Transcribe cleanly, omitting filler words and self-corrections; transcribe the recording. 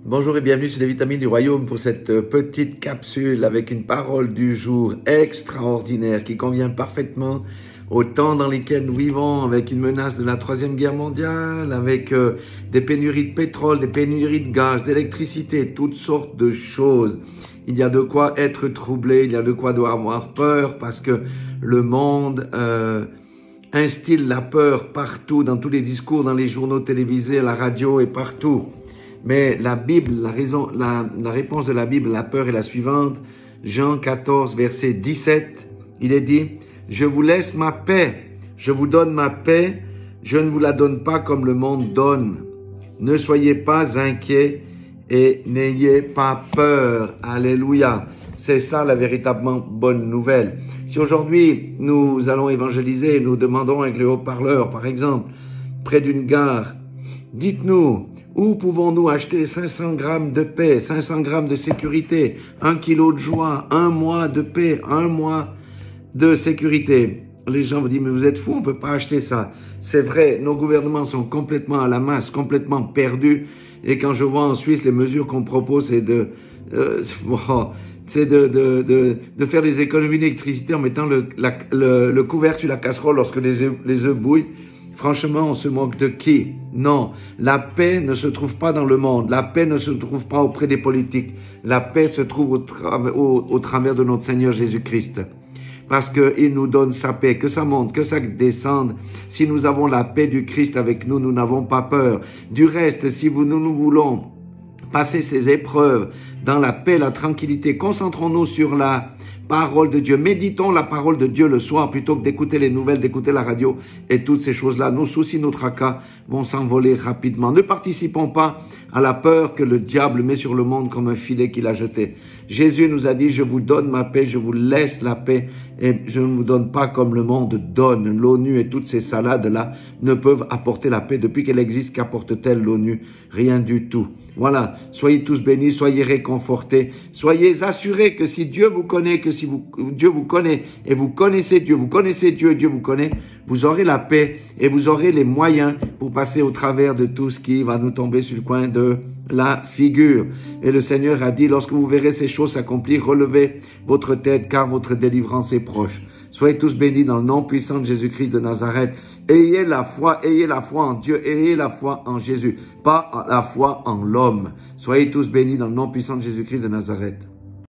Bonjour et bienvenue sur les vitamines du royaume pour cette petite capsule avec une parole du jour extraordinaire qui convient parfaitement au temps dans lesquels nous vivons, avec une menace de la Troisième Guerre mondiale, avec des pénuries de pétrole, des pénuries de gaz, d'électricité, toutes sortes de choses. Il y a de quoi être troublé, il y a de quoi avoir peur parce que le monde instille la peur partout, dans tous les discours, dans les journaux télévisés, à la radio et partout. Mais la Bible, la réponse de la Bible, la peur est la suivante. Jean 14, verset 17, il est dit, « Je vous laisse ma paix, je vous donne ma paix, je ne vous la donne pas comme le monde donne. Ne soyez pas inquiets et n'ayez pas peur. » Alléluia. C'est ça la véritablement bonne nouvelle. Si aujourd'hui nous allons évangéliser, nous demandons avec le haut-parleur, par exemple, près d'une gare, dites-nous, où pouvons-nous acheter 500 grammes de paix, 500 grammes de sécurité, 1 kilo de joie, 1 mois de paix, 1 mois de sécurité? Les gens vous disent, mais vous êtes fous, on ne peut pas acheter ça. C'est vrai, nos gouvernements sont complètement à la masse, complètement perdus. Et quand je vois en Suisse les mesures qu'on propose, c'est de faire des économies d'électricité en mettant le couvercle sur la casserole lorsque les œufs bouillent. Franchement, on se moque de qui? Non, la paix ne se trouve pas dans le monde. La paix ne se trouve pas auprès des politiques. La paix se trouve au travers de notre Seigneur Jésus-Christ. Parce qu'il nous donne sa paix, que ça monte, que ça descende. Si nous avons la paix du Christ avec nous, nous n'avons pas peur. Du reste, si nous voulons passer ces épreuves dans la paix, la tranquillité, concentrons-nous sur la parole de Dieu. Méditons la parole de Dieu le soir plutôt que d'écouter les nouvelles, d'écouter la radio et toutes ces choses-là. Nos soucis, nos tracas vont s'envoler rapidement. Ne participons pas à la peur que le diable met sur le monde comme un filet qu'il a jeté. Jésus nous a dit, je vous donne ma paix, je vous laisse la paix et je ne vous donne pas comme le monde donne. L'ONU et toutes ces salades-là ne peuvent apporter la paix. Depuis qu'elle existe, qu'apporte-t-elle l'ONU? Rien du tout. Voilà, soyez tous bénis, soyez réconfortés, soyez assurés que si Dieu vous connaît, que si Dieu vous connaît et vous connaissez Dieu, Dieu vous connaît, vous aurez la paix et vous aurez les moyens pour passer au travers de tout ce qui va nous tomber sur le coin de la figure. Et le Seigneur a dit, lorsque vous verrez ces choses s'accomplir, relevez votre tête car votre délivrance est proche. Soyez tous bénis dans le nom puissant de Jésus-Christ de Nazareth. Ayez la foi en Dieu, ayez la foi en Jésus, pas la foi en l'homme. Soyez tous bénis dans le nom puissant de Jésus-Christ de Nazareth.